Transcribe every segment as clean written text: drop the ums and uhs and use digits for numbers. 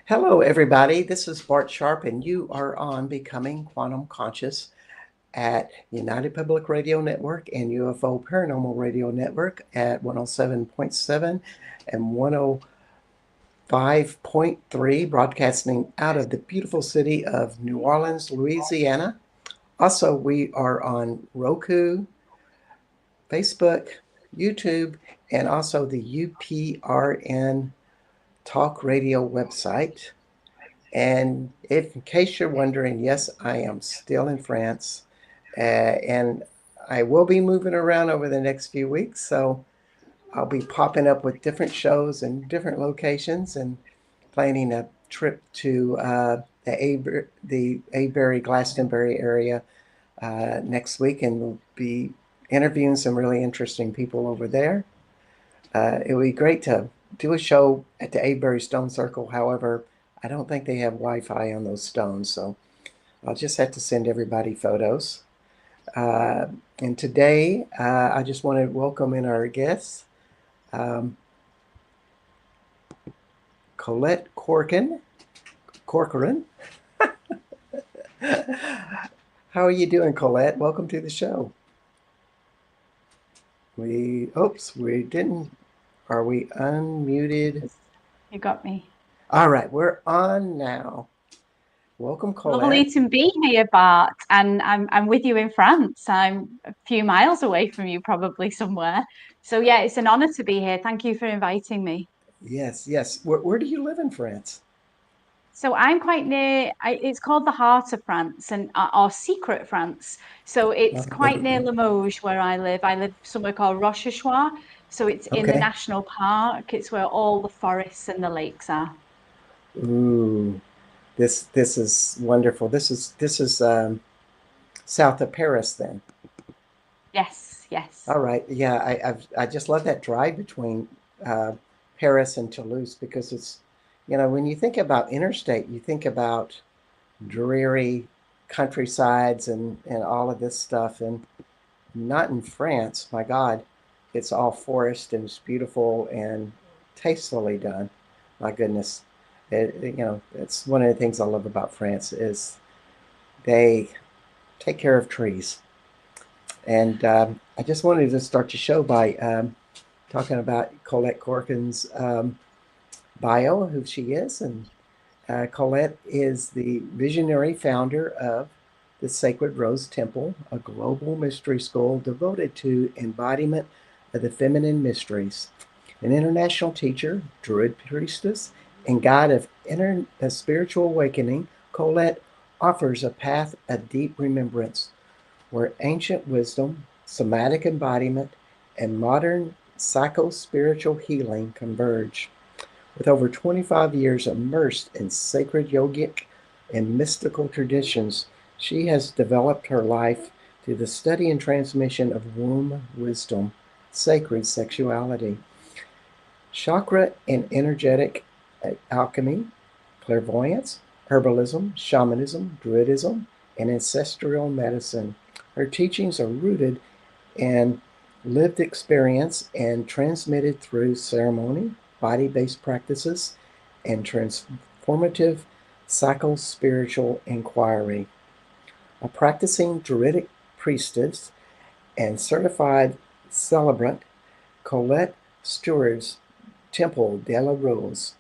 Hello, everybody. This is Bart Sharp, and you are on Becoming Quantum Conscious at United Public Radio Network and UFO Paranormal Radio Network at 107.7 and 105.3, broadcasting out of the beautiful city of New Orleans, Louisiana. Also, we are on Roku, Facebook, YouTube, and also the UPRN Talk Radio website. And if, in case you're wondering, yes, I am still in France, and I will be moving around over the next few weeks. So I'll be popping up with different shows and different locations, and planning a trip to the Avebury, Glastonbury area next week, and we'll be interviewing some really interesting people over there. It would be great to do a show at the Avebury Stone Circle. However, I don't think they have Wi-Fi on those stones, so I'll just have to send everybody photos. And today, I just want to welcome in our guests, Collette Corcoran. How are you doing, Collette? Welcome to the show. We didn't. Are we unmuted? You got me. All right, we're on now. Welcome, Collette. Lovely to be here, Bart. And I'm with you in France. I'm a few miles away from you, probably somewhere. So yeah, it's an honor to be here. Thank you for inviting me. Yes, yes. Where do you live in France? So I'm quite near, it's called the heart of France and or secret France. So it's quite near Limoges where I live. I live somewhere called Rochechouart. So it's in the Okay. national park. It's where all the forests and the lakes are. Ooh, this is wonderful. This is south of Paris then. Yes, yes. All right. Yeah, I just love that drive between uh, Paris and Toulouse because when you think about interstate, you think about dreary countrysides and all of this stuff, and not in France. My God, it's all forest and it's beautiful and tastefully done. My goodness, it's one of the things I love about France is they take care of trees. And I just wanted to start the show by talking about Collette Corcoran's bio, who she is. And Collette is the visionary founder of the Sacred Rose Temple, a global mystery school devoted to embodiment of the feminine mysteries. An international teacher, Druid Priestess, and guide of spiritual awakening, Collette offers a path of deep remembrance where ancient wisdom, somatic embodiment, and modern psychospiritual healing converge. With over 25 years immersed in sacred yogic and mystical traditions, she has developed her life through the study and transmission of womb wisdom, sacred sexuality, chakra and energetic alchemy, clairvoyance, herbalism, shamanism, druidism, and ancestral medicine. Her teachings are rooted in lived experience and transmitted through ceremony, body-based practices, and transformative psychospiritual inquiry. A practicing Druidic priestess and certified celebrant, Collette stewards Temple de la Rose.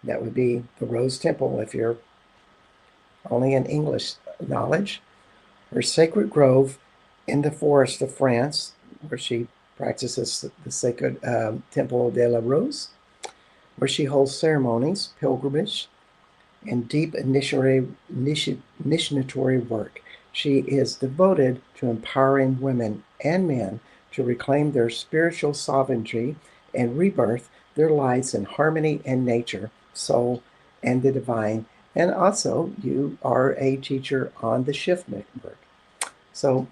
That would be the Rose Temple if you're only in English knowledge. Her sacred grove in the forest of France, where she practices the sacred Temple de la Rose, where she holds ceremonies, pilgrimage, and deep initiatory work. She is devoted to empowering women and men to reclaim their spiritual sovereignty and rebirth their lives in harmony in nature, soul, and the divine. And also, you are a teacher on the Shift Network. So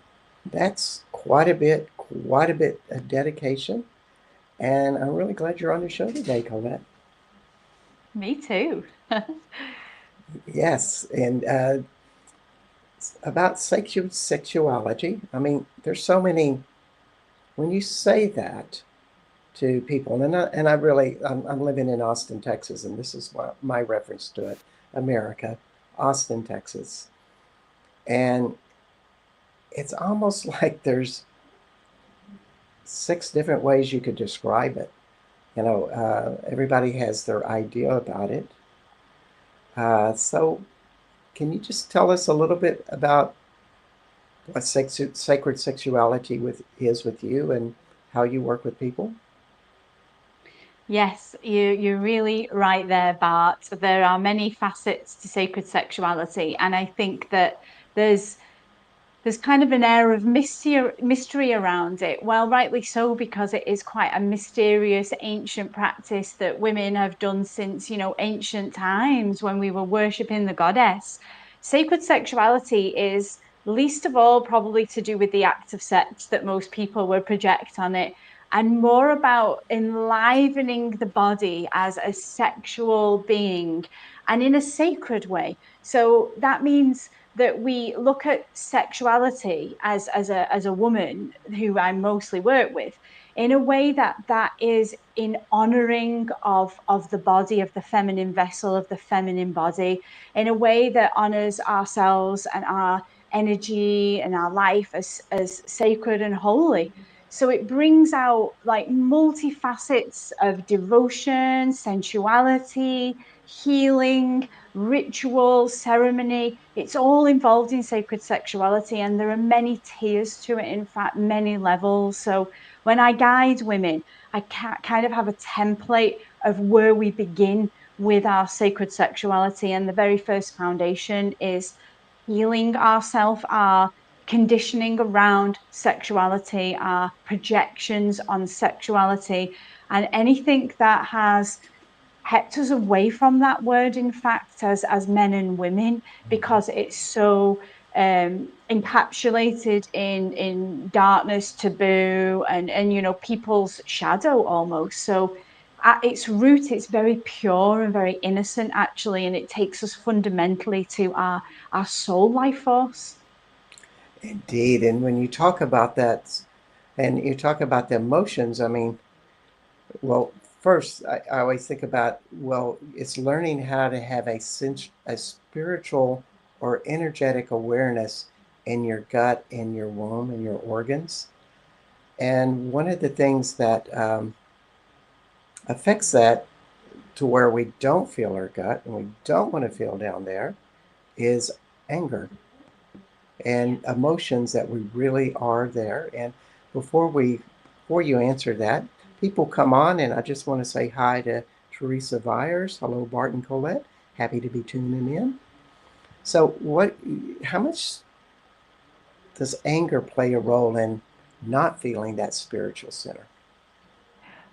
that's quite a bit of dedication. And I'm really glad you're on the show today, Collette. Me too. Yes, and about sexuality. I mean, there's so many. When you say that to people. And I really, I'm living in Austin, Texas, and this is my reference to it, America, Austin, Texas. And it's almost like there's 6 different ways you could describe it. Everybody has their idea about it. So can you just tell us a little bit about what sacred sexuality is with you and how you work with people? Yes, you're really right there, Bart. There are many facets to sacred sexuality, and I think that there's there's kind of an air of mystery around it. Well, rightly so, because it is quite a mysterious ancient practice that women have done since, ancient times when we were worshipping the goddess. Sacred sexuality is least of all probably to do with the act of sex that most people would project on it, and more about enlivening the body as a sexual being and in a sacred way. So that means that we look at sexuality as a woman who I mostly work with in a way that is in honoring of the body, of the feminine vessel, of the feminine body, in a way that honors ourselves and our energy and our life as sacred and holy. So it brings out like multifacets of devotion, sensuality, healing, ritual, ceremony. It's all involved in sacred sexuality, and there are many tiers to it, in fact, many levels. So when I guide women, I kind of have a template of where we begin with our sacred sexuality. And the very first foundation is healing ourselves, our conditioning around sexuality, our projections on sexuality, and anything that has kept us away from that word, in fact, as men and women, because it's so encapsulated in darkness, taboo, and people's shadow almost. So at its root, it's very pure and very innocent, actually, and it takes us fundamentally to our soul life force. Indeed. And when you talk about that, and you talk about the emotions, I mean, well, first, I always think about, well, it's learning how to have a spiritual or energetic awareness in your gut, in your womb, in your organs. And one of the things that affects that to where we don't feel our gut and we don't want to feel down there is anger and emotions that we really are there. And before you answer that, people come on, and I just want to say hi to Teresa Vyers. Hello, Bart and Collette. Happy to be tuning in. So, how much does anger play a role in not feeling that spiritual center?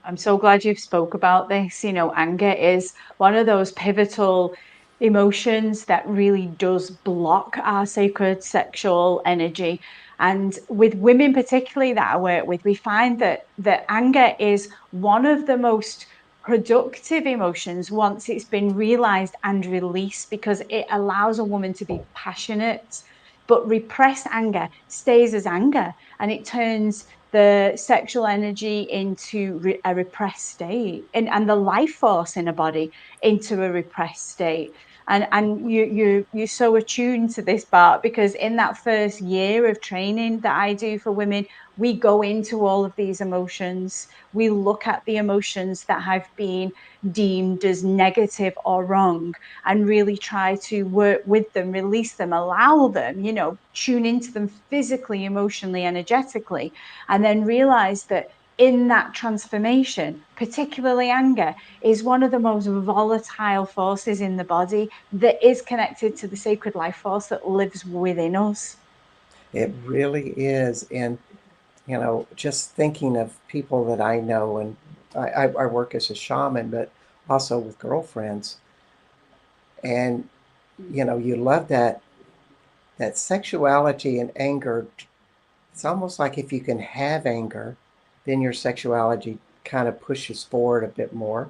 I'm so glad you've spoke about this. Anger is one of those pivotal emotions that really does block our sacred sexual energy. And with women particularly that I work with, we find that anger is one of the most productive emotions once it's been realized and released, because it allows a woman to be passionate. But repressed anger stays as anger, and it turns the sexual energy into a repressed state, and the life force in a body into a repressed state. And you're so attuned to this, Bart, because in that first year of training that I do for women, we go into all of these emotions. We look at the emotions that have been deemed as negative or wrong, and really try to work with them, release them, allow them, tune into them physically, emotionally, energetically, and then realize that in that transformation, particularly anger, is one of the most volatile forces in the body that is connected to the sacred life force that lives within us. It really is. And, just thinking of people that I know, and I work as a shaman, but also with girlfriends. And, you love that sexuality and anger. It's almost like if you can have anger, then your sexuality kind of pushes forward a bit more,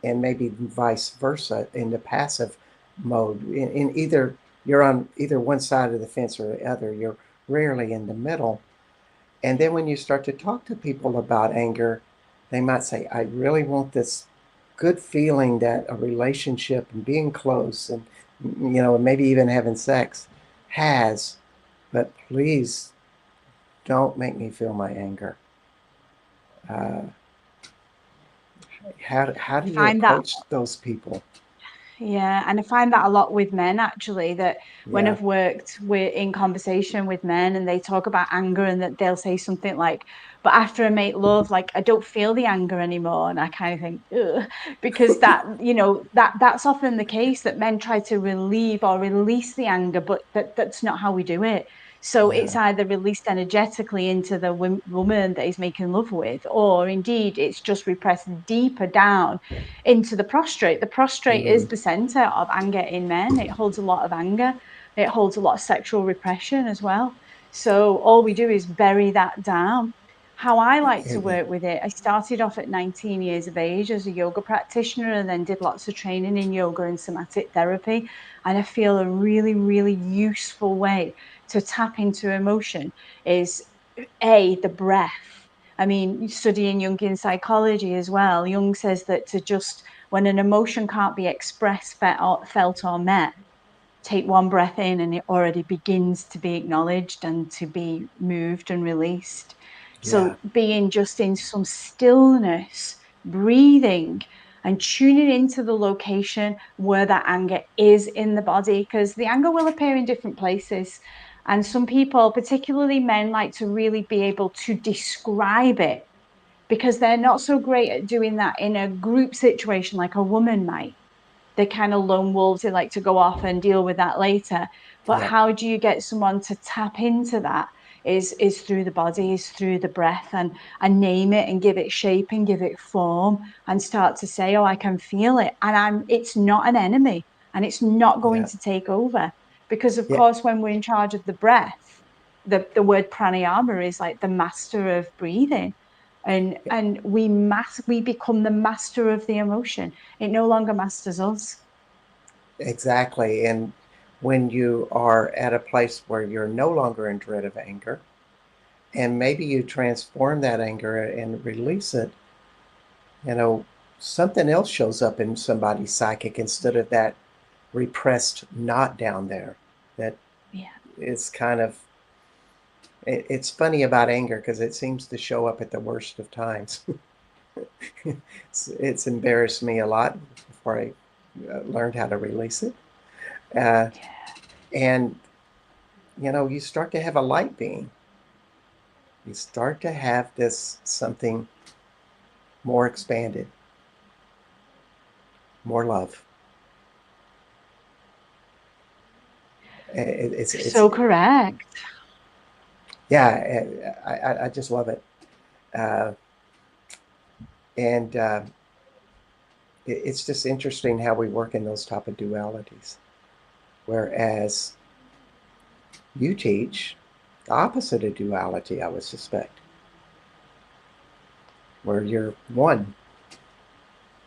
and maybe vice versa in the passive mode. In either you're on either one side of the fence or the other. You're rarely in the middle. And then when you start to talk to people about anger, They might say, I really want this good feeling that a relationship and being close and, maybe even having sex has, but please don't make me feel my anger. Uh, how do you Find that. approach those people? Yeah, and I find that a lot with men actually, that when Yeah, I've worked with in conversation with men and they talk about anger and that they'll say something like, but after I make love, like I don't feel the anger anymore. And I kind of think, ugh, because that, that's often the case that men try to relieve or release the anger, but that's not how we do it. So it's yeah, either released energetically into the woman that he's making love with, or indeed it's just repressed deeper down into the prostrate. The prostrate is mm, the center of anger in men. It holds a lot of anger. It holds a lot of sexual repression as well. So all we do is bury that down. How I like to yeah, work with it, I started off at 19 years of age as a yoga practitioner and then did lots of training in yoga and somatic therapy. And I feel a really, really useful way to tap into emotion is the breath. I mean, studying Jungian psychology as well, Jung says that to just, when an emotion can't be expressed, felt or met, take one breath in and it already begins to be acknowledged and to be moved and released. yeah, So being just in some stillness, breathing and tuning into the location where that anger is in the body, because the anger will appear in different places. And some people, particularly men, like to really be able to describe it because they're not so great at doing that in a group situation like a woman might. They're kind of lone wolves. They like to go off and deal with that later. But yeah, how do you get someone to tap into that? Is through the body, is through the breath, and name it and give it shape and give it form and start to say, oh, I can feel it. And it's not an enemy and it's not going yeah, to take over. Because of yeah, course, when we're in charge of the breath, the word pranayama is like the master of breathing. And we become the master of the emotion. It no longer masters us. exactly. And when you are at a place where you're no longer in dread of anger, and maybe you transform that anger and release it, you know, something else shows up in somebody's psychic instead of that repressed knot down there. That Yeah. is kind of, it's funny about anger because it seems to show up at the worst of times. It's embarrassed me a lot before I learned how to release it. Uh, and, you start to have a light being. You start to have this something more expanded, more love. It's So correct. yeah, I just love it. Uh, and it's just interesting how we work in those type of dualities. Whereas you teach the opposite of duality, I would suspect, where you're one.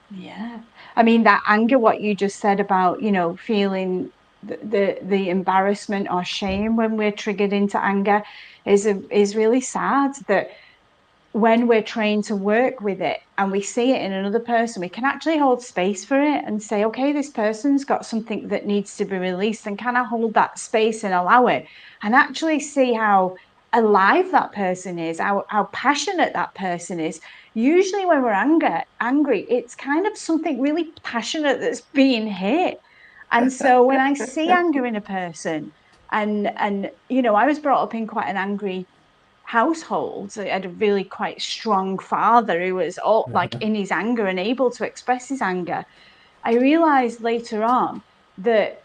Yeah. I mean, that anger, what you just said about, feeling the embarrassment or shame when we're triggered into anger is really sad that when we're trained to work with it and we see it in another person, we can actually hold space for it and say, okay, this person's got something that needs to be released. And can I hold that space and allow it? And actually see how alive that person is, how passionate that person is. Usually, when we're angry, it's kind of something really passionate that's being hit. And so when I see anger in a person, and I was brought up in quite an angry household. So I had a really quite strong father who was all like in his anger and able to express his anger. I realized later on that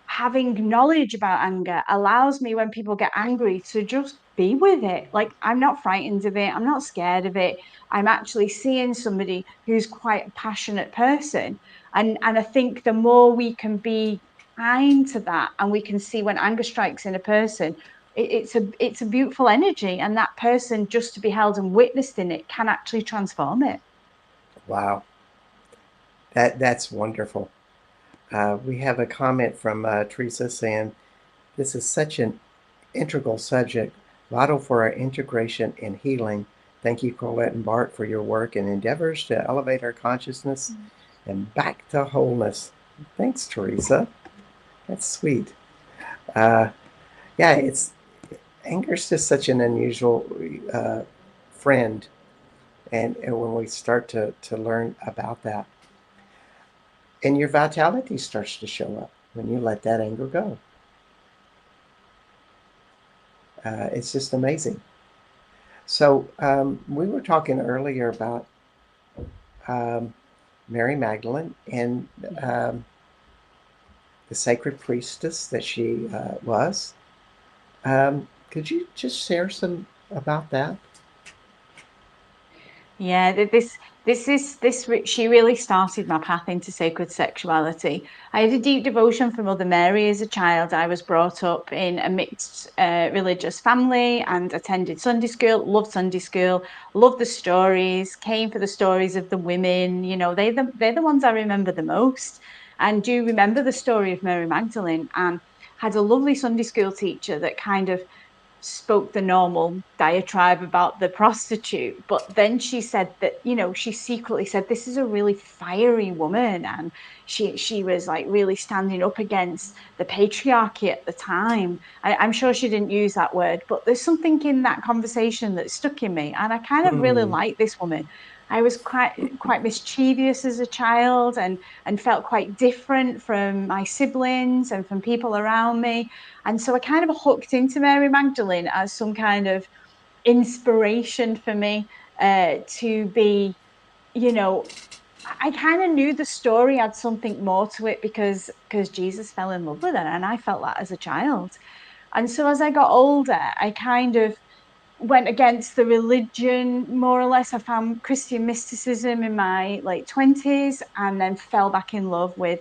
having knowledge about anger allows me when people get angry to just be with it. Like I'm not frightened of it, I'm not scared of it. I'm actually seeing somebody who's quite a passionate person. And I think the more we can be kind to that and we can see when anger strikes in a person, it's a beautiful energy. And that person just to be held and witnessed in it can actually transform it. Wow, that's wonderful. We have a comment from Teresa saying, this is such an integral subject, vital for our integration and healing. Thank you, Collette and Bart, for your work and endeavors to elevate our consciousness and back to wholeness. Thanks, Teresa. That's sweet. Uh, yeah, it's anger's just such an unusual friend, and when we start to learn about that, and your vitality starts to show up when you let that anger go. It's just amazing. So we were talking earlier about um, Mary Magdalene and the sacred priestess that she was. Could you just share some about that? Yeah, she really started my path into sacred sexuality. I had a deep devotion for Mother Mary as a child. I was brought up in a mixed religious family and attended Sunday school, loved the stories, came for the stories of the women. You know, they're the ones I remember the most. And do remember the story of Mary Magdalene, and had a lovely Sunday school teacher that kind of spoke the normal diatribe about the prostitute, but then she said that, you know, she secretly said this is a really fiery woman, and she was like really standing up against the patriarchy at the time. I'm sure she didn't use that word, but there's something in that conversation that stuck in me, and I kind of really Hmm. like this woman. I was quite mischievous as a child, and felt quite different from my siblings and from people around me. And so I kind of hooked into Mary Magdalene as some kind of inspiration for me to be, you know, I kind of knew the story had something more to it because Jesus fell in love with her, and I felt that as a child. And so as I got older, I kind of went against the religion more or less. I found Christian mysticism in my late 20s, and then fell back in love with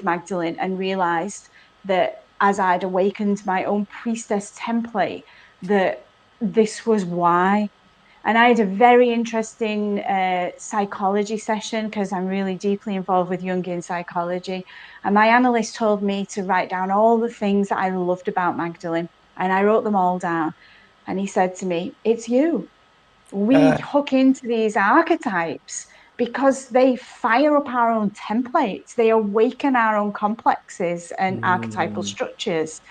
Magdalene, and realized that as I'd awakened my own priestess template, that this was why. And I had a very interesting psychology session because I'm really deeply involved with Jungian psychology. And my analyst told me to write down all the things that I loved about Magdalene. And I wrote them all down. And he said to me, "It's you. We Uh, hook into these archetypes because they fire up our own templates, they awaken our own complexes and archetypal mm, structures."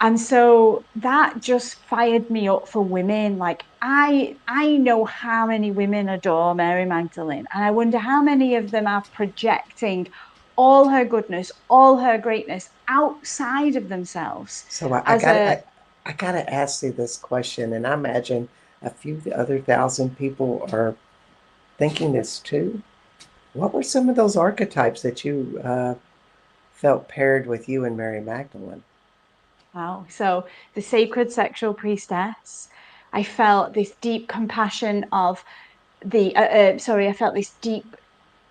And so that just fired me up for women. Like I know how many women adore Mary Magdalene, and I wonder how many of them are projecting all her goodness, all her greatness outside of themselves so I, I as got a. I gotta ask you this question, and I imagine a few other thousand people are thinking this too. What were some of those archetypes that you felt paired with you and Mary Magdalene? Wow. So the sacred sexual priestess, I felt this deep compassion of I felt this deep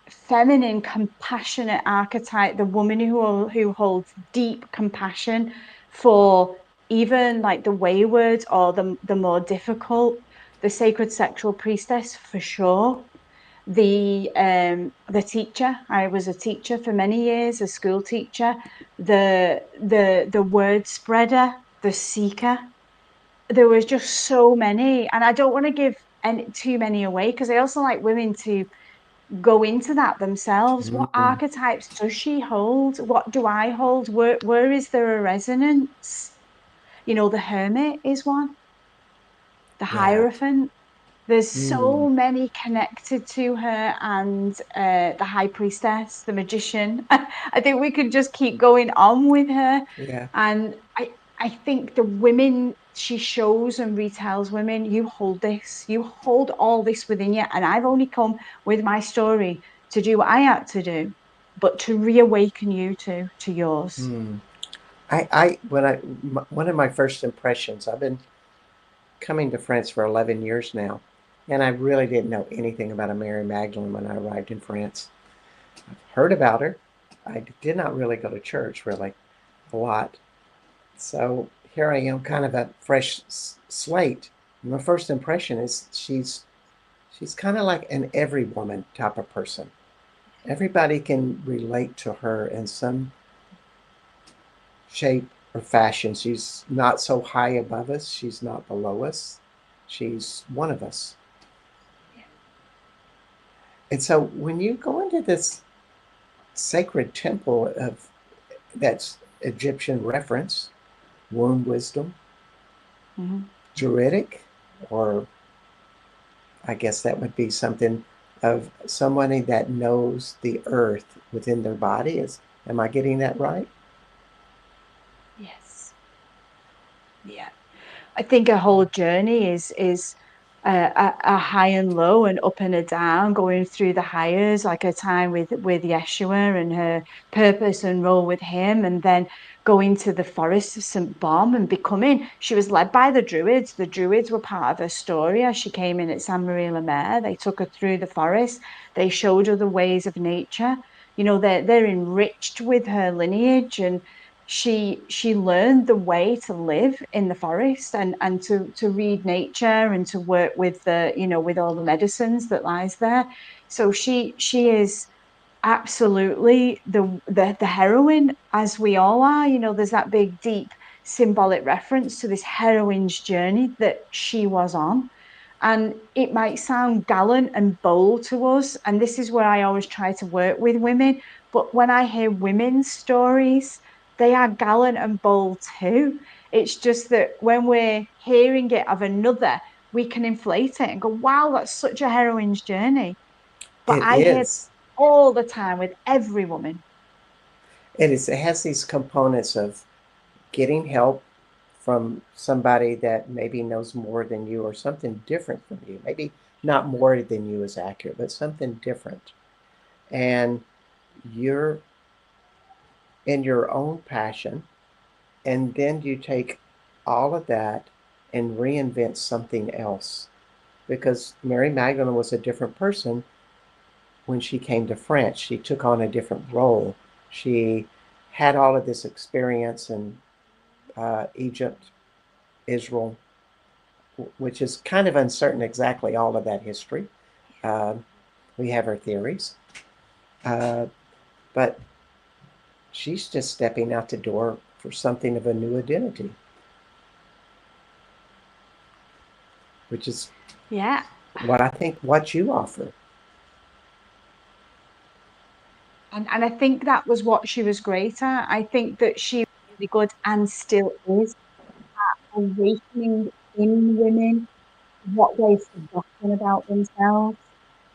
feminine, compassionate archetype, the woman who holds deep compassion for even like the wayward or the more difficult. The sacred sexual priestess, for sure. The teacher. I was a teacher for many years, a school teacher. The word spreader, the seeker. There was just so many, and I don't want to give too many away because I also like women to go into that themselves. What Mm, archetypes does she hold? What do I hold? Where is there a resonance? You know, the hermit is one, the yeah. hierophant. There's Mm, so many connected to her, and the high priestess, the magician. I think we could just keep going on with her. yeah. And I think the women she shows and retells women, you hold this, you hold all this within you. And I've only come with my story to do what I had to do, but to reawaken you to yours. Mm. One of my first impressions, I've been coming to France for 11 years now, and I really didn't know anything about a Mary Magdalene when I arrived in France. I've heard about her. I did not really go to church, really, a lot. So here I am, kind of a fresh slate. My first impression is she's kind of like an every woman type of person. Everybody can relate to her in some shape or fashion. She's not so high above us. She's not below us. She's one of us. And so when you go into this sacred temple of that's Egyptian reference, womb wisdom, Mhm. Druidic, or I guess that would be something of somebody that knows the earth within their body. Am I getting that right? Yes. Yeah. I think a whole journey is a high and low, and up and a down, going through the highs, like her time with Yeshua and her purpose and role with him, and then going to the forest of St. Bom and becoming. She was led by the Druids. The Druids were part of her story as she came in at San Marie La Mer. They took her through the forest. They showed her the ways of nature. They're enriched with her lineage, and she learned the way to live in the forest, and to read nature and to work with with all the medicines that lies there. So she is absolutely the heroine, as we all are. There's that big deep symbolic reference to this heroine's journey that she was on. And it might sound gallant and bold to us. And this is where I always try to work with women. But when I hear women's stories, they are gallant and bold too. It's just that when we're hearing it of another, we can inflate it and go, wow, that's such a heroine's journey. But It I hear is. all the time with every woman. It is. It has these components of getting help from somebody that maybe knows more than you or something different from you. Maybe not more than you is accurate, but something different. And you're in your own passion, and then you take all of that and reinvent something else. Because Mary Magdalene was a different person when she came to France. She took on a different role. She had all of this experience in Egypt, Israel, which is kind of uncertain exactly all of that history. Uh, we have our theories. Uh, but she's just stepping out the door for something of a new identity, which is Yeah. what I think what you offer. And I think that was what she was great at. I think that she was really good and still is awakening in women what they've forgotten about themselves.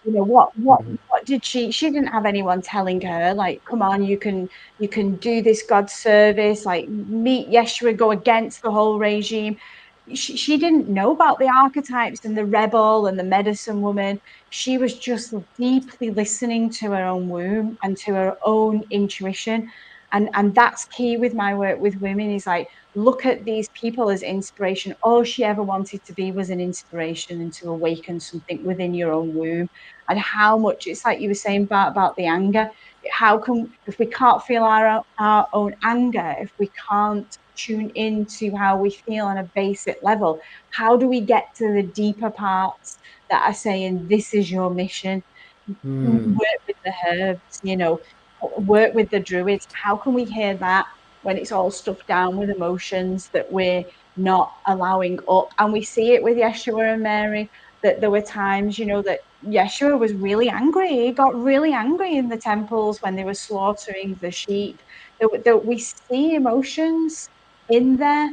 Mhm. What did she didn't have anyone telling her, like, come on, you can do this God service, like meet Yeshua, go against the whole regime. She didn't know about the archetypes and the rebel and the medicine woman. She was just deeply listening to her own womb and to her own intuition. And that's key with my work with women, is like, look at these people as inspiration. All she ever wanted to be was an inspiration and to awaken something within your own womb. And how much, it's like you were saying about the anger. How can, if we can't feel our own anger, if we can't tune into how we feel on a basic level, how do we get to the deeper parts that are saying, this is your mission? Hmm. Work with the herbs, work with the druids. How can we hear that when it's all stuffed down with emotions that we're not allowing up? And we see it with Yeshua and Mary, that there were times, that Yeshua was really angry. He got really angry in the temples when they were slaughtering the sheep. That we see emotions in there.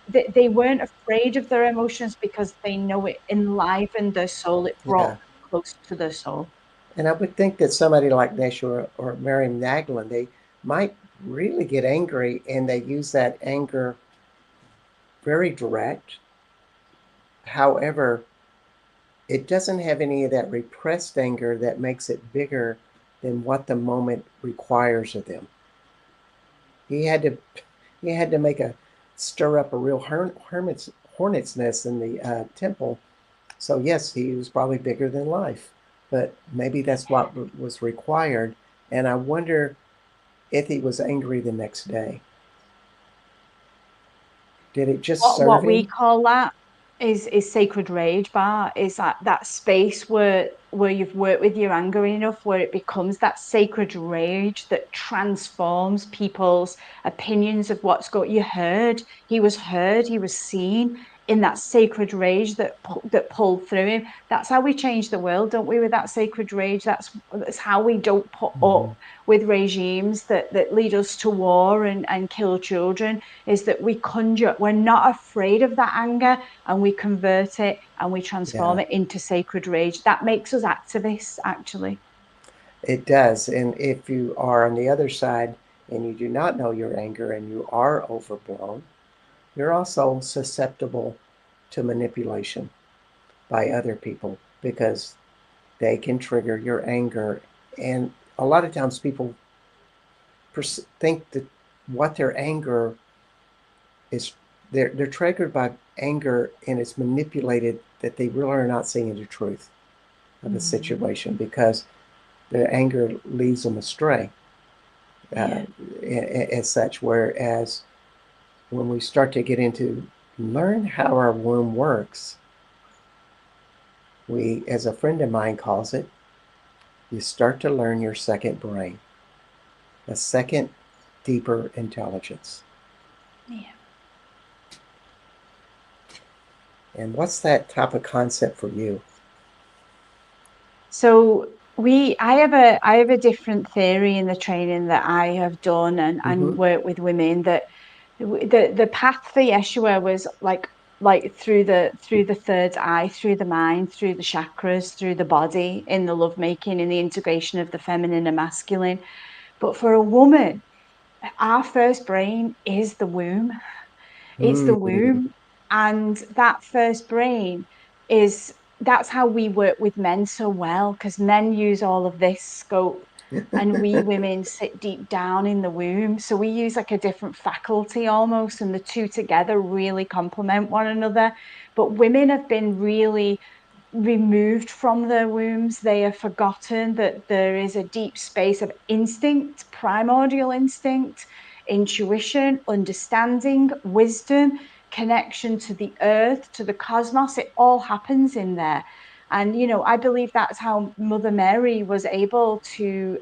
They weren't afraid of their emotions because they know it enlivened their soul. It brought Yeah. them close to their soul. And I would think that somebody like Nash or Mary Magdalene, they might really get angry and they use that anger very direct. However, it doesn't have any of that repressed anger that makes it bigger than what the moment requires of them. He had to he had to make a stir up a real hornet's nest in the temple. So yes, he was probably bigger than life, but maybe that's what was required. And I wonder if he was angry the next day. Did it just serve What we him? call that is sacred rage, Bar. Is that space where you've worked with your anger enough, where it becomes that sacred rage that transforms people's opinions of what's going. You heard, he was seen in that sacred rage that pulled through him. That's how we change the world, don't we? With that sacred rage, that's how we don't put up with regimes that lead us to war and kill children. Is that we're not afraid of that anger, and we convert it and we transform it into sacred rage. That makes us activists, actually. It does. And if you are on the other side and you do not know your anger and you are overblown, you're also susceptible to manipulation by other people because they can trigger your anger. And a lot of times people think that what their anger is, they're triggered by anger, and it's manipulated, that they really are not seeing the truth of the situation because the anger leads them astray as such. Whereas when we start to get into learn how our womb works, we, as a friend of mine calls it, you start to learn your second brain, a second deeper intelligence. Yeah. And what's that type of concept for you? So I have a different theory in the training that I have done and work with women, that the path for Yeshua was like through the third eye, through the mind, through the chakras, through the body, in the lovemaking, in the integration of the feminine and masculine. But for a woman, our first brain is the womb. It's the Mm. womb. And that first brain that's how we work with men so well, because men use all of this scope and we women sit deep down in the womb. So we use like a different faculty almost, and the two together really complement one another. But women have been really removed from their wombs. They have forgotten that there is a deep space of instinct, primordial instinct, intuition, understanding, wisdom, connection to the earth, to the cosmos. It all happens in there. And, I believe that's how Mother Mary was able to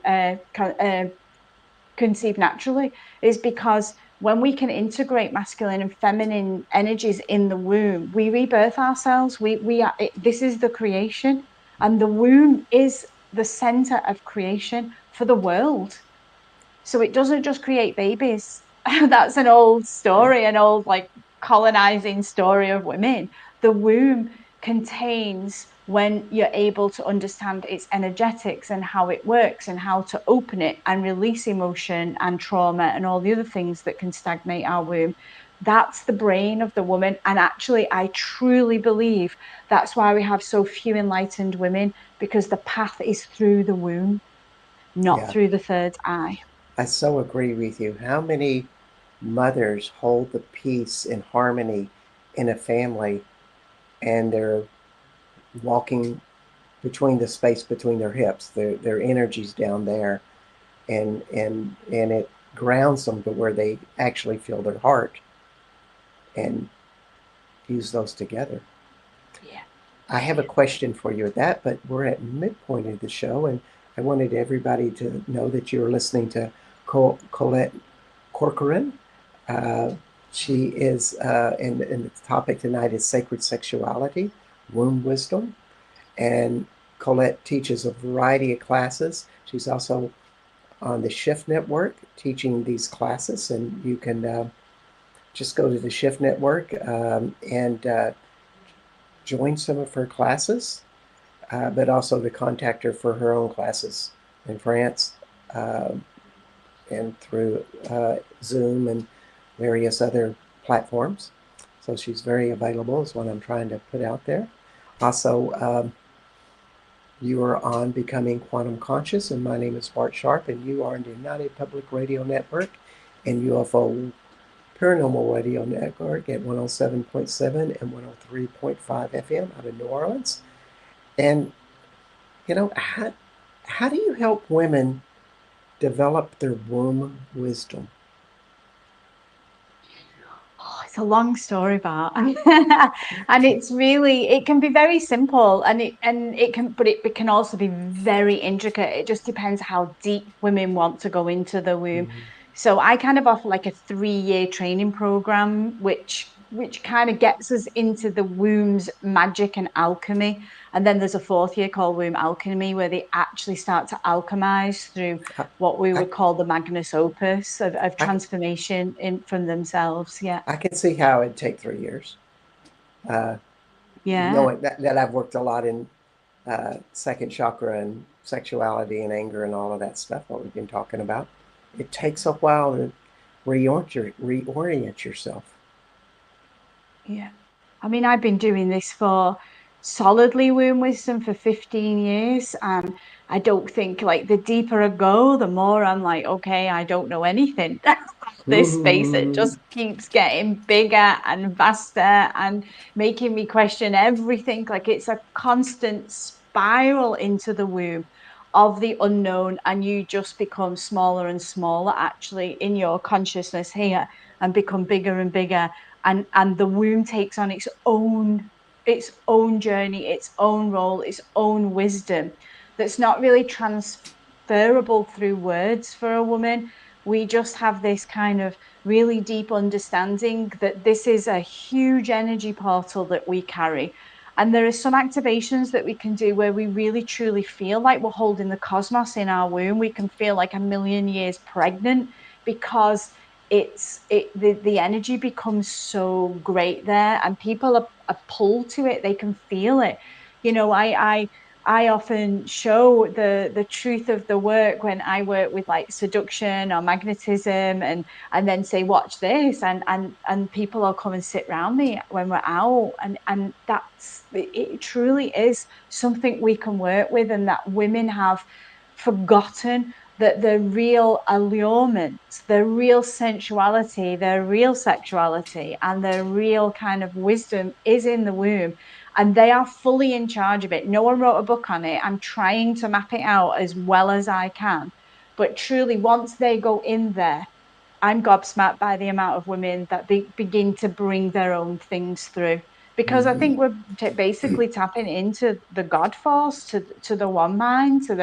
conceive naturally, is because when we can integrate masculine and feminine energies in the womb, we rebirth ourselves. We are, this is the creation, and the womb is the center of creation for the world. So it doesn't just create babies. That's an old story, an old like colonizing story of women. The womb contains, when you're able to understand its energetics and how it works and how to open it and release emotion and trauma and all the other things that can stagnate our womb. That's the brain of the woman. And actually, I truly believe that's why we have so few enlightened women, because the path is through the womb, not Yeah, through the third eye. I so agree with you. How many mothers hold the peace and harmony in a family, and they're walking between the space between their hips, their energy's down there, and it grounds them to where they actually feel their heart and use those together. Yeah. I have a question for you at that, but we're at midpoint of the show, and I wanted everybody to know that you're listening to Collette Corcoran. Uh, she is, and the topic tonight is sacred sexuality, womb wisdom. And Collette teaches a variety of classes. She's also on the Shift Network teaching these classes, and you can just go to the Shift Network and join some of her classes, but also to contact her for her own classes in France and through Zoom and various other platforms. So she's very available, is what I'm trying to put out there. Also, you are on Becoming Quantum Conscious, and my name is Bart Sharp, and you are on the United Public Radio Network and UFO Paranormal Radio Network at 107.7 and 103.5 FM out of New Orleans. And, how do you help women develop their womb wisdom? Oh, it's a long story, Bart. And it can be very simple, and it can also be very intricate. It just depends how deep women want to go into the womb. Mm-hmm. So I kind of offer like a 3-year training program, which which kind of gets us into the womb's magic and alchemy. And then there's a fourth year called womb alchemy, where they actually start to alchemize through I, what we I, would call the magnus opus of I, transformation in from themselves. Yeah. I can see how it'd take 3 years. Uh, Yeah. Knowing that I've worked a lot in second chakra and sexuality and anger and all of that stuff, what we've been talking about, it takes a while to reorient yourself. Yeah. I mean, I've been doing this for solidly womb wisdom for 15 years. And I don't think like the deeper I go, the more I'm like, okay, I don't know anything. This space, it just keeps getting bigger and vaster and making me question everything. Like it's a constant spiral into the womb of the unknown. And you just become smaller and smaller actually in your consciousness here and become bigger and bigger, and the womb takes on its own journey, its own role, its own wisdom that's not really transferable through words for a woman. We just have this kind of really deep understanding that this is a huge energy portal that we carry. And there are some activations that we can do where we really truly feel like we're holding the cosmos in our womb. We can feel like a million years pregnant because the energy becomes so great there, and people are pulled to it. They can feel it. I often show the truth of the work when I work with like seduction or magnetism, and then say watch this, and people will come and sit around me when we're out, and that's it. Truly is something we can work with, and that women have forgotten that the real allurement, the real sensuality, the real sexuality, and the real kind of wisdom is in the womb. And they are fully in charge of it. No one wrote a book on it. I'm trying to map it out as well as I can. But truly, once they go in there, I'm gobsmacked by the amount of women that begin to bring their own things through. Because I think we're basically tapping into the God force, to the one mind, to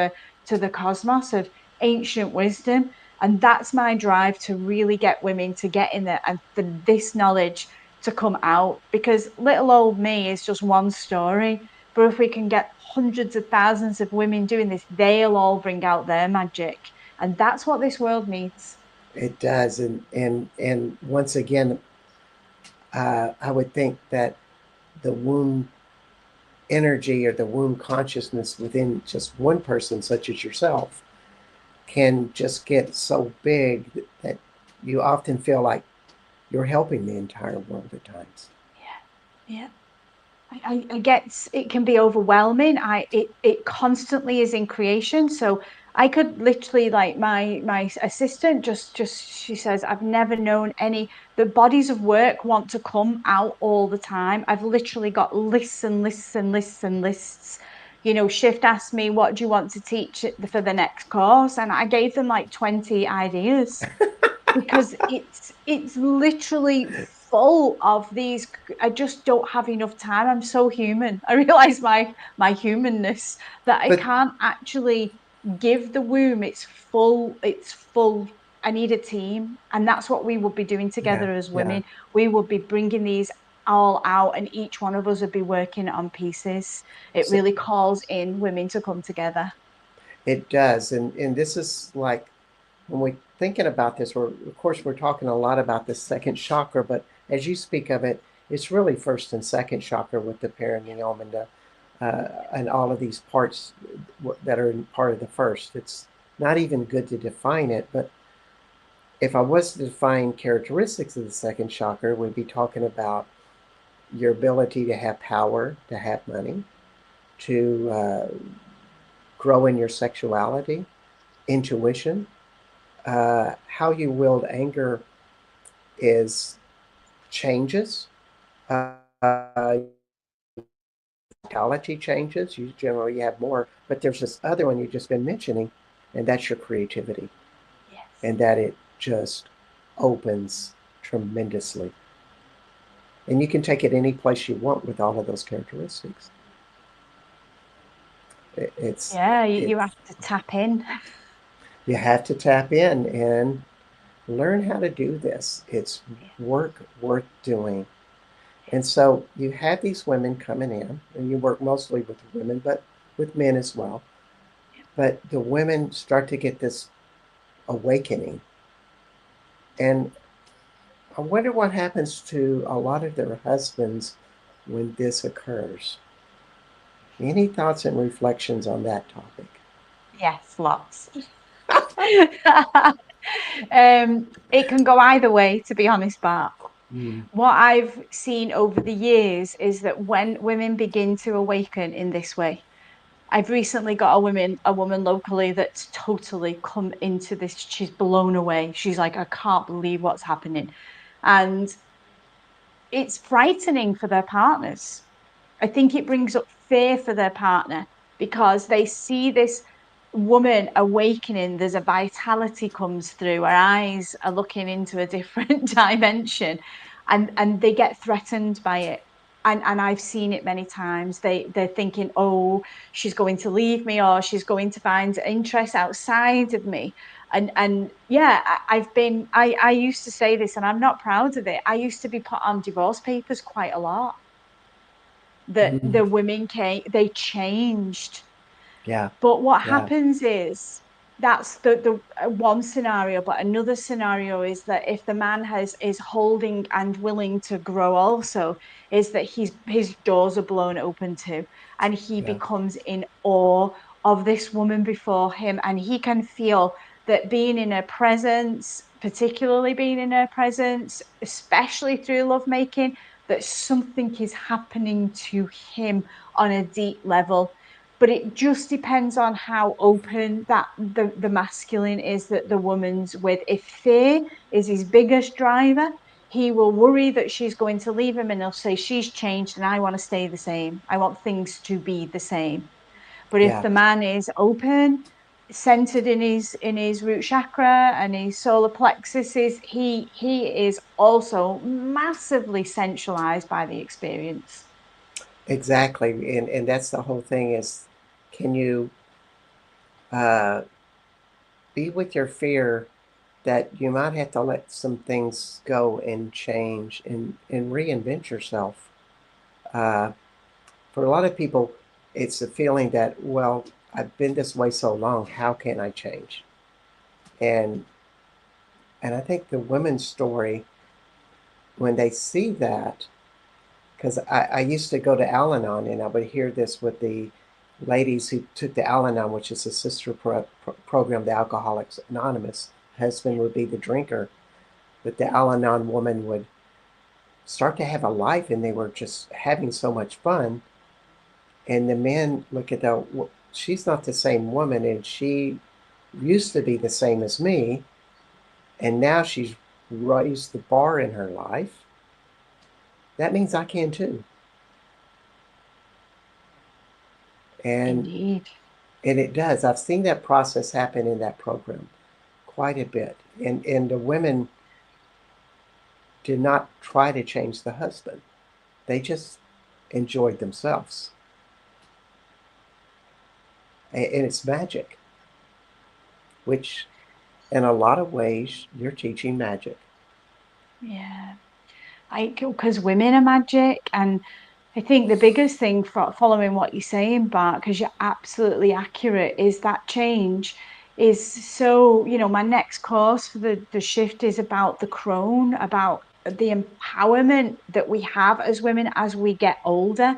the cosmos of ancient wisdom. And that's my drive, to really get women to get in there and for this knowledge to come out. Because little old me is just one story. But if we can get hundreds of thousands of women doing this, they'll all bring out their magic. And that's what this world needs. It does, and once again, I would think that the womb energy or the womb consciousness within just one person, such as yourself, can just get so big that you often feel like you're helping the entire world at times. Yeah. Yeah. I get it can be overwhelming. It constantly is in creation. So I could literally, like, my assistant just she says, I've never known any, the bodies of work want to come out all the time. I've literally got lists and lists and lists and lists. Shift asked me, what do you want to teach for the next course? And I gave them like 20 ideas, because it's literally full of these. I just don't have enough time. I'm so human. I realize my humanness, that I But can't actually give the womb its full. I need a team, and that's what we would be doing yeah, together as yeah. women. We would be bringing these all out, and each one of us would be working on pieces. It So really calls in women to come together. it does, and this is like when we're thinking about this, of course we're talking a lot about the second chakra, but as you speak of it, it's really first and second chakra with the perineum and all of these parts that are in part of the first. It's not even good to define it, but if I was to define characteristics of the second chakra, we'd be talking about your ability to have power, to have money, to grow in your sexuality, intuition. How you wield anger is changes. Uh, Vitality changes. You generally have more, but there's this other one you've just been mentioning, and that's your creativity, Yes. and that it just opens tremendously. And you can take it any place you want with all of those characteristics. It's Yeah, you it's have to tap in. you have to tap in and learn how to do this. It's work worth doing. And so you have these women coming in, and you work mostly with women, but with men as well. But the women start to get this awakening. And I wonder what happens to a lot of their husbands when this occurs. Any thoughts and reflections on that topic? Yes, lots. It can go either way, to be honest, Bart. Mm. What I've seen over the years is that when women begin to awaken in this way, I've recently got a woman locally that's totally come into this. She's blown away. She's like, I can't believe what's happening. And it's frightening for their partners. I think it brings up fear for their partner because they see this woman awakening. There's a vitality comes through. Her eyes are looking into a different dimension, and they get threatened by it. And I've seen it many times. They're thinking, oh, she's going to leave me, or she's going to find interest outside of me. And yeah, I used to say this, and I'm not proud of it. I used to be put on divorce papers quite a lot, that Mm. the women came, they changed. Yeah, But what yeah, happens is that's the one scenario, but another scenario is that if the man has is holding and willing to grow also, is that his doors are blown open to, and he yeah, becomes in awe of this woman before him, and he can feel that being in her presence, particularly being in her presence, especially through lovemaking, that something is happening to him on a deep level. But it just depends on how open that the masculine is that the woman's with. If fear is his biggest driver, he will worry that she's going to leave him, and he'll say she's changed and I want to stay the same. I want things to be the same. But if yeah. the man is open, centered in his root chakra and his solar plexuses, he is also massively centralized by the experience. Exactly. And that's the whole thing is, can you uh, be with your fear that you might have to let some things go and change and reinvent yourself. Uh, for a lot of people, it's a feeling that, well, I've been this way so long, how can I change? And and I think the women's story, when they see that, because I used to go to Al-Anon and I would hear this with the ladies who took the Al-Anon, which is a sister program, the Alcoholics Anonymous. Husband would be the drinker, but the Al-Anon woman would start to have a life and they were just having so much fun. And the men look at that, well, she's not the same woman and she used to be the same as me. And now she's raised the bar in her life. That means I can too. And Indeed. and it does. I've seen that process happen in that program quite a bit. And the women did not try to change the husband. They just enjoyed themselves. And it's magic, which in a lot of ways you're teaching magic. Yeah. Because women are magic. And I think the biggest thing for following what you're saying, Bart, because you're absolutely accurate, is that change is so, my next course for the shift is about the crone, about the empowerment that we have as women as we get older.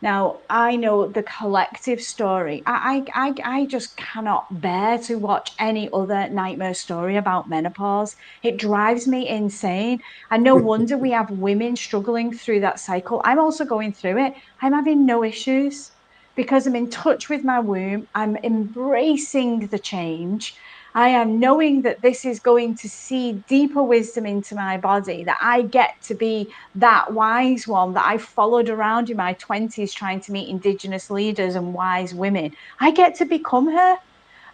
Now, I know the collective story. I just cannot bear to watch any other nightmare story about menopause. It drives me insane. And no wonder we have women struggling through that cycle. I'm also going through it. I'm having no issues because I'm in touch with my womb. I'm embracing the change. I am knowing that this is going to see deeper wisdom into my body, that I get to be that wise one that I followed around in my 20s trying to meet Indigenous leaders and wise women. I get to become her.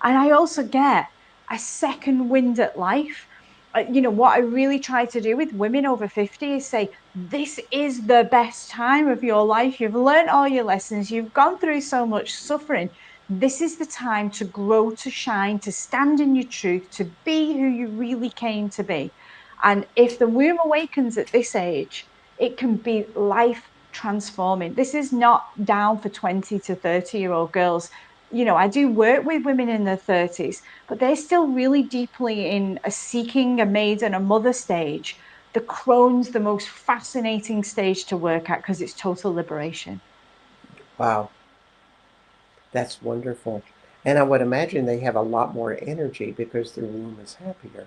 And I also get a second wind at life. What I really try to do with women over 50 is say, this is the best time of your life. You've learned all your lessons. You've gone through so much suffering. This is the time to grow, to shine, to stand in your truth, to be who you really came to be. And if the womb awakens at this age, it can be life transforming. This is not down for 20 to 30-year-old girls. I do work with women in their 30s, but they're still really deeply in a seeking, a maiden, a mother stage. The crone's the most fascinating stage to work at because it's total liberation. Wow, that's wonderful. And I would imagine they have a lot more energy because their womb is happier.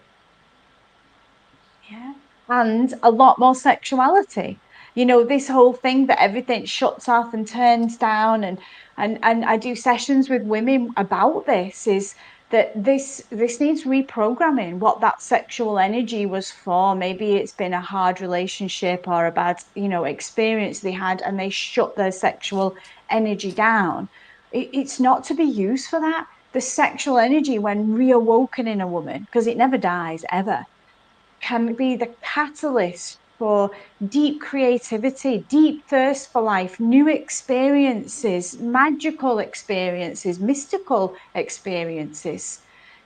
Yeah. And a lot more sexuality. This whole thing that everything shuts off and turns down, and I do sessions with women about this, is that this needs reprogramming, what that sexual energy was for. Maybe it's been a hard relationship or a bad, experience they had, and they shut their sexual energy down. It's not to be used for that. The sexual energy, when reawoken in a woman, because it never dies ever, can be the catalyst for deep creativity, deep thirst for life, new experiences, magical experiences, mystical experiences.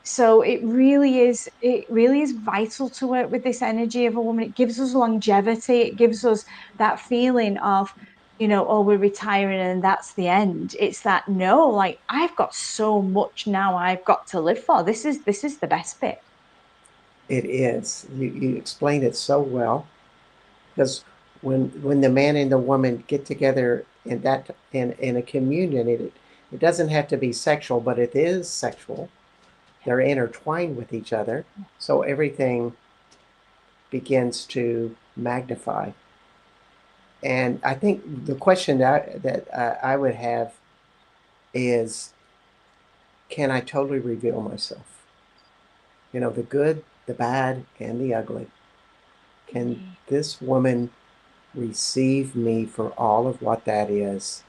So it really is vital to work with this energy of a woman. It gives us longevity. It gives us that feeling of, oh, we're retiring and that's the end. It's that, no, like, I've got so much now I've got to live for. This is the best bit. It is. You explained it so well because when the man and the woman get together in a communion, it doesn't have to be sexual, but it is sexual. They're intertwined with each other, so everything begins to magnify. And I think the question that I would have is, can I totally reveal myself? The good, the bad, and the ugly. Can this woman receive me for all of what that is?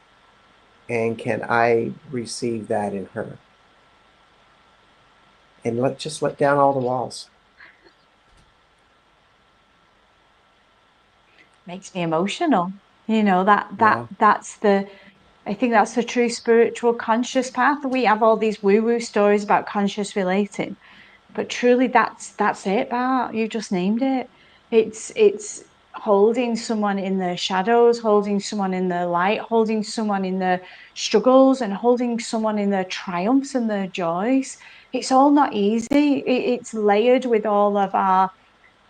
And can I receive that in her? And just let down all the walls. Makes me emotional. That Yeah. that's the I think that's the true spiritual conscious path. We have all these woo-woo stories about conscious relating, but truly that's it, Bart. You just named it. It's holding someone in their shadows, holding someone in their light, holding someone in their struggles, and holding someone in their triumphs and their joys. It's all not easy. It's layered with all of our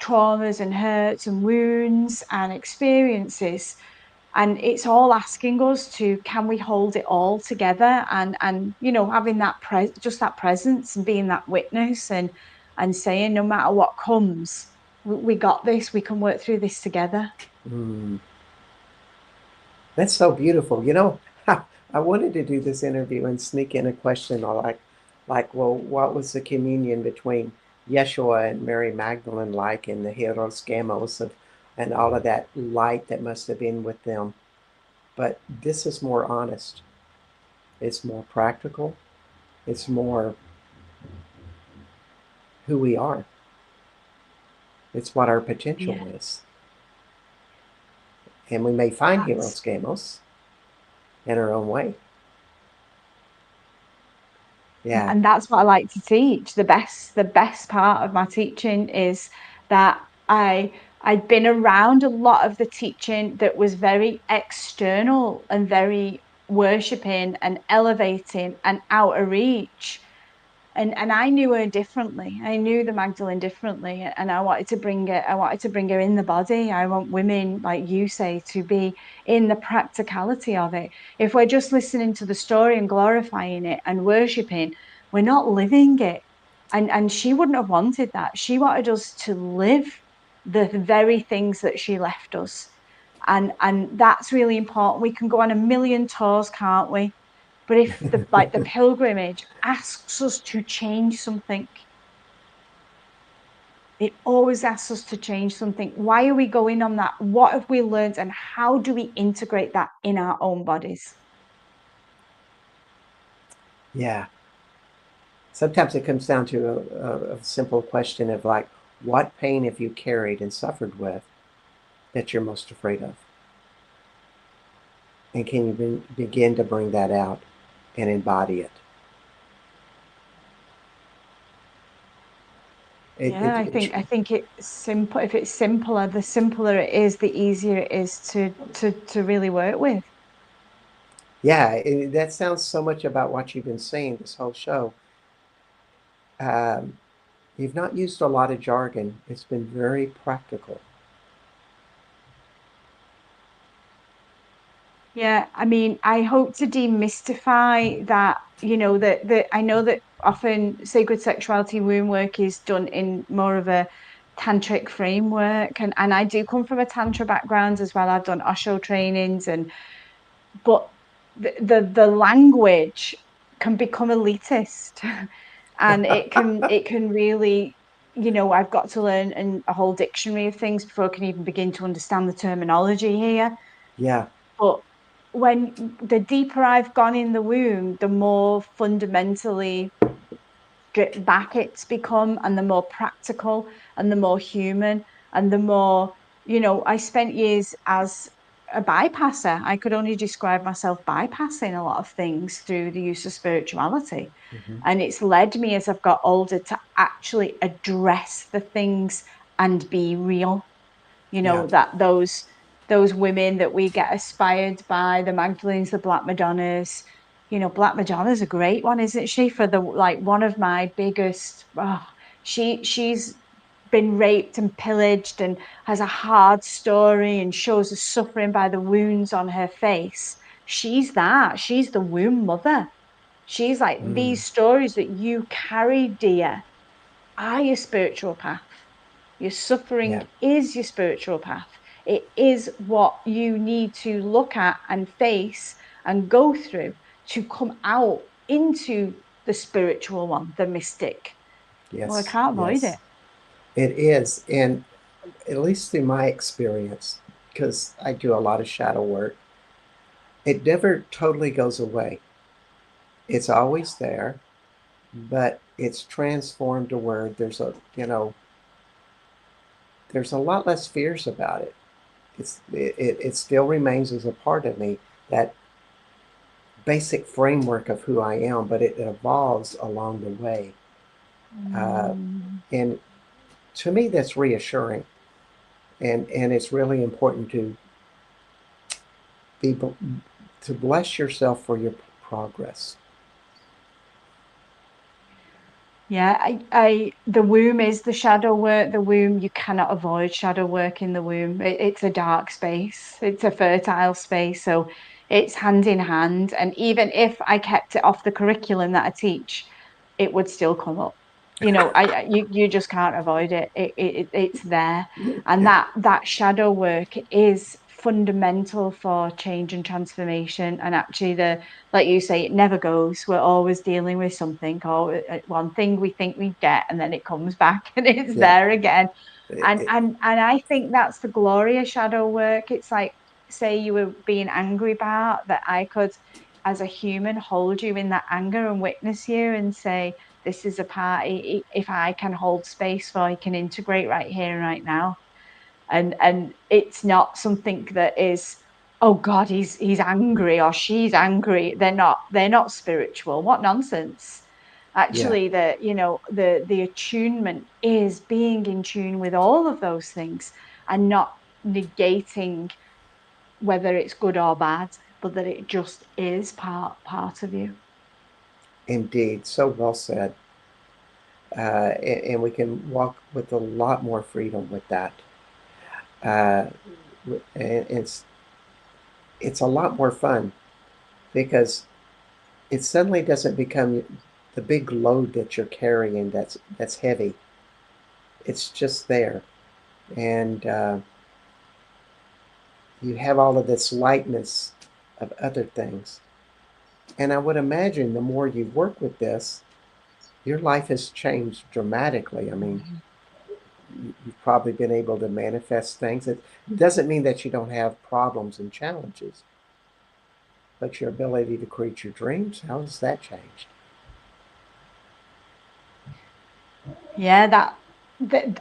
traumas and hurts and wounds and experiences, and it's all asking us to, can we hold it all together, and having just that presence and being that witness, and saying, no matter what comes, we got this, we can work through this together. Mm, that's so beautiful. I wanted to do this interview and sneak in a question well, what was the communion between Yeshua and Mary Magdalene like, and the Hieros Gamos and all of that light that must have been with them? But this is more honest. It's more practical. It's more who we are. It's what our potential Yeah, is. And we may find that's Hieros Gamos in our own way. Yeah. and that's what I like to teach. The best part of my teaching is that I'd been around a lot of the teaching that was very external and very worshipping and elevating and out of reach. And I knew her differently. I knew the Magdalene differently, and I wanted to bring her. I wanted to bring her in the body. I want women, like you say, to be in the practicality of it. If we're just listening to the story and glorifying it and worshiping, we're not living it. And she wouldn't have wanted that. She wanted us to live the very things that she left us. And that's really important. We can go on a million tours, can't we? But if the pilgrimage asks us to change something, it always asks us to change something. Why are we going on that? What have we learned, and how do we integrate that in our own bodies? Yeah. Sometimes it comes down to a simple question of like, what pain have you carried and suffered with that you're most afraid of? And can you begin to bring that out and embody it? It, Yeah, it, I it think ch- I think it's simple. If it's simpler, the simpler it is, the easier it is to really work with. yeah, that sounds so much about what you've been saying this whole show. Um, you've not used a lot of jargon. It's been very practical. Yeah, I mean, I hope to demystify that, that I know that often sacred sexuality womb work is done in more of a tantric framework. And I do come from a tantra background as well. I've done Osho trainings but the language can become elitist and it can really, I've got to learn a whole dictionary of things before I can even begin to understand the terminology here. Yeah, But when the deeper I've gone in the womb, the more fundamentally stripped back it's become, and the more practical, and the more human, and the more, I spent years as a bypasser. I could only describe myself bypassing a lot of things through the use of spirituality. hmm, And it's led me as I've got older to actually address the things and be real, yeah, that those women that we get aspired by, the Magdalenes, the Black Madonnas. Black Madonna's a great one, isn't she? For the like one of my biggest, she's been raped and pillaged and has a hard story and shows the suffering by the wounds on her face. She's that. She's the womb mother. She's like, mm, these stories that you carry, dear, are your spiritual path. Your yeah, suffering is your spiritual path. It is what you need to look at and face and go through to come out into the spiritual one, the mystic. Well, I yes, can't avoid it. yes. It is, and at least through my experience, because I do a lot of shadow work, it never totally goes away. It's always there, but it's transformed to where there's a lot less fears about it. It still remains as a part of me, that basic framework of who I am, but it evolves along the way. Uh, Mm. and to me, that's reassuring. And it's really important to be to bless yourself for your progress. Yeah, the womb is the shadow work. The womb, you cannot avoid shadow work in the womb. It's a dark space. It's a fertile space. So it's hand in hand. And even if I kept it off the curriculum that I teach, it would still come up. You just can't avoid it. It's there. And that shadow work is fundamental for change and transformation. And actually like you say, it never goes. We're always dealing with something or one thing we think we get, and then it comes back and it's Yeah, there again. it, And it, and and I think that's the glory of shadow work. It's like, say you were being angry about that, I could, as a human, hold you in that anger and witness you and say, this is a part. If I can hold space for, I can integrate right here and right now, and it's not something that is, oh god, he's angry or she's angry. They're not spiritual. What nonsense. yeah, Actually, the attunement is being in tune with all of those things and not negating whether it's good or bad, but that it just is part of you. indeed. So well said. And we can walk with a lot more freedom with that. Uh, and it's a lot more fun because it suddenly doesn't become the big load that you're carrying that's heavy. It's just there, and you have all of this lightness of other things. And I would imagine the more you work with this, your life has changed dramatically. I mean, you've probably been able to manifest things. It doesn't mean that you don't have problems and challenges, but your ability to create your dreams, how has that changed? Yeah,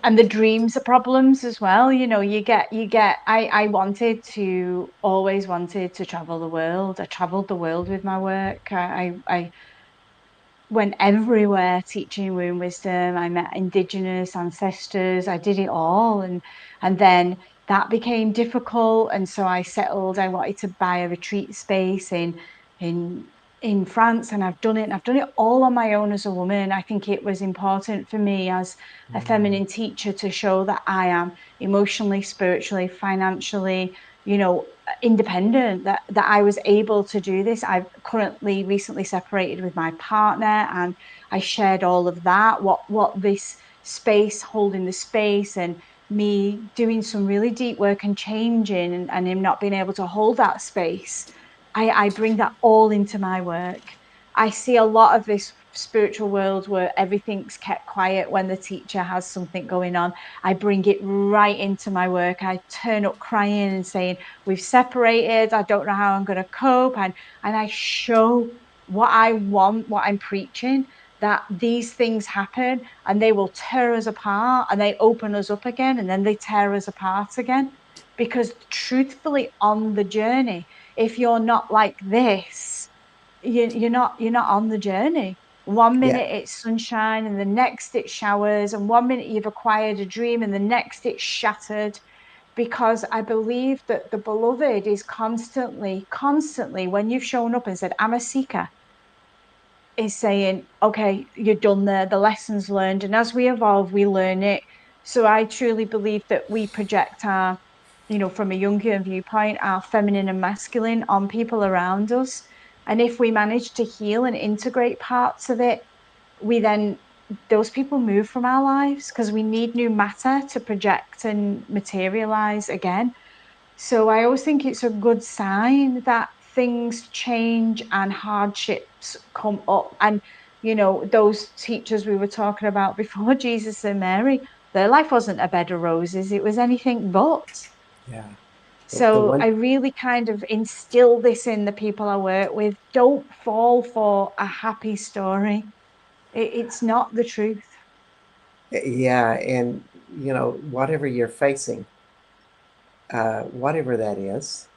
and the dreams are problems as well. You get. I always wanted to travel the world. I traveled the world with my work. I went everywhere teaching womb wisdom. I met indigenous ancestors. I did it all, and then that became difficult, and so I settled. I wanted to buy a retreat space in in France, and I've done it. And I've done it all on my own as a woman. I think it was important for me as a Mm, feminine teacher to show that I am emotionally, spiritually, financially, independent, that I was able to do this. I've currently recently separated with my partner, and I shared all of that, what this space, holding the space, and me doing some really deep work and changing, and him not being able to hold that space. I bring that all into my work. I see a lot of this spiritual world where everything's kept quiet when the teacher has something going on. I bring it right into my work. I turn up crying and saying, we've separated. I don't know how I'm going to cope. And I show what I want, what I'm preaching, that these things happen and they will tear us apart and they open us up again and then they tear us apart again. Because truthfully, on the journey, if you're not like this, you're not on the journey. One yeah, minute it's sunshine and the next it's showers, and one minute you've acquired a dream and the next it's shattered. Because I believe that the beloved is constantly, when you've shown up and said, I'm a seeker, is saying, okay, you're done there, the lessons learned. And as we evolve, we learn it. So I truly believe that we project our, from a Jungian viewpoint, our feminine and masculine on people around us. And if we manage to heal and integrate parts of it, we then, those people move from our lives because we need new matter to project and materialize again. So I always think it's a good sign that things change and hardships come up. And, those teachers we were talking about before, Jesus and Mary, their life wasn't a bed of roses, it was anything but. yeah. The So one, I really kind of instill this in the people I work with. Don't fall for a happy story. It's not the truth. yeah, and whatever you're facing, whatever that is,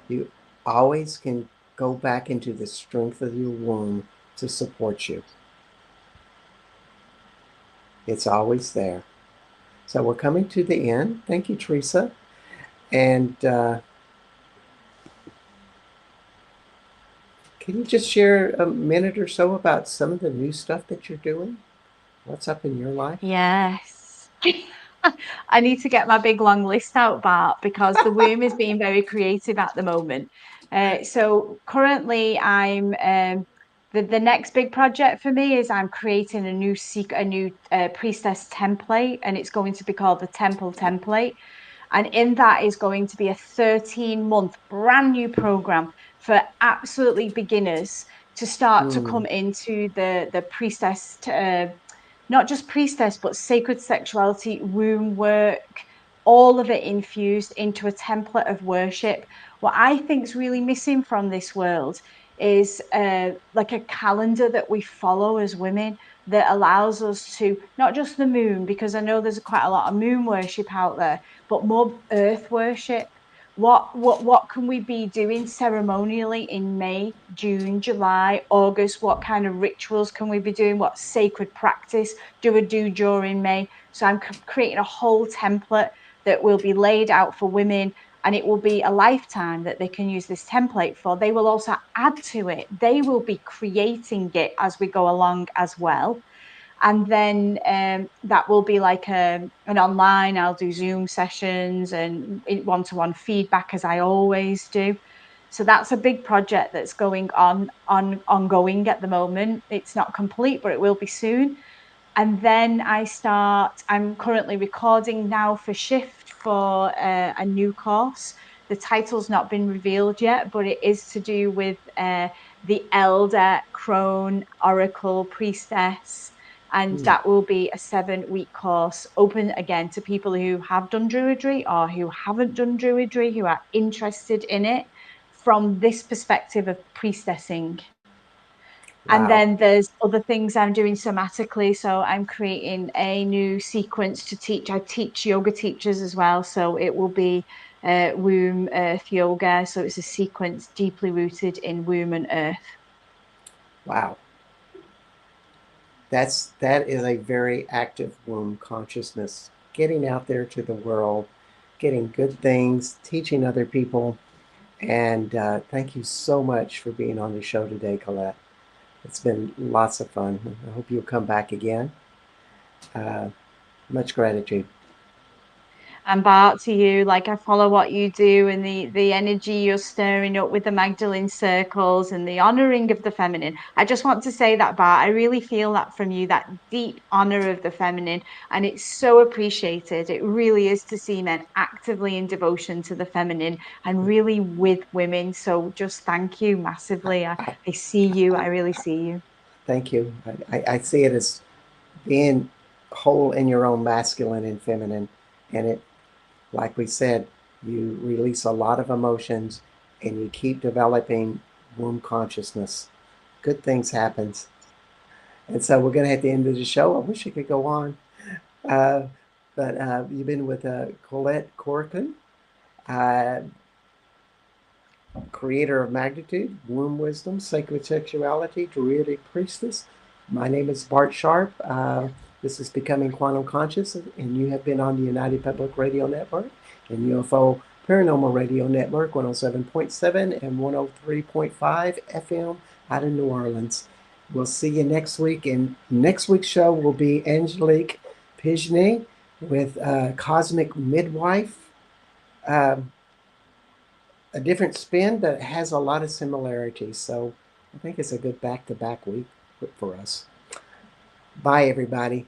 you always can go back into the strength of your womb to support you. It's always there. So we're coming to the end. Thank you, Teresa. And can you just share a minute or so about some of the new stuff that you're doing? What's up in your life? Yes. I need to get my big long list out, Bart, because the womb is being very creative at the moment. So currently, I'm the next big project for me is I'm creating a new priestess template, and it's going to be called the Temple Template. And in that is going to be a 13-month brand new program for absolutely beginners to start to Mm, come into the priestess not just priestess, but sacred sexuality, womb work, all of it infused into a template of worship. What I think is really missing from this world is like a calendar that we follow as women that allows us to not just the moon, because I know there's quite a lot of moon worship out there, but more earth worship. What can we be doing ceremonially in May, June, July, August? What kind of rituals can we be doing? What sacred practice do we do during May? So I'm creating a whole template that will be laid out for women, and it will be a lifetime that they can use this template for. They will also add to it. They will be creating it as we go along as well. And then that will be like an online, I'll do Zoom sessions and one-to-one feedback as I always do. So that's a big project that's going ongoing at the moment. It's not complete, but it will be soon. And then I'm currently recording now for Shift for a new course. The title's not been revealed yet, but it is to do with the elder, crone, oracle, priestess. And mm, that will be a 7-week course open again to people who have done Druidry or who haven't done Druidry, who are interested in it from this perspective of priestessing. And wow. then there's other things I'm doing somatically. So I'm creating a new sequence to teach. I teach yoga teachers as well. So it will be womb earth yoga. So it's a sequence deeply rooted in womb and earth. Wow. that is a very active womb consciousness, getting out there to the world, getting good things, teaching other people. And thank you so much for being on the show today, Collette. It's been lots of fun. I hope you'll come back again. Uh, much gratitude. And Bart, to you, like I follow what you do and the energy you're stirring up with the Magdalene circles and the honoring of the feminine. I just want to say that, Bart, I really feel that from you, that deep honor of the feminine. And it's so appreciated. It really is to see men actively in devotion to the feminine and really with women. So just thank you massively. I, I see you. I really see you. Thank you. I see it as being whole in your own masculine and feminine. And it, like we said, you release a lot of emotions and you keep developing womb consciousness. Good things happen. And so we're going to have to end the show. I wish I could go on. Uh, but you've been with Collette Corcoran, uh, creator of Magnitude, Womb Wisdom, Sacred Sexuality, Druid Priestess. My name is Bart Sharp. This is Becoming Quantum Conscious, and you have been on the United Public Radio Network and UFO Paranormal Radio Network, 107.7 and 103.5 FM out of New Orleans. We'll see you next week, and next week's show will be Angelique Pigenet with Cosmic Midwife. A different spin, but it has a lot of similarities. So I think it's a good back-to-back week for us. Bye, everybody.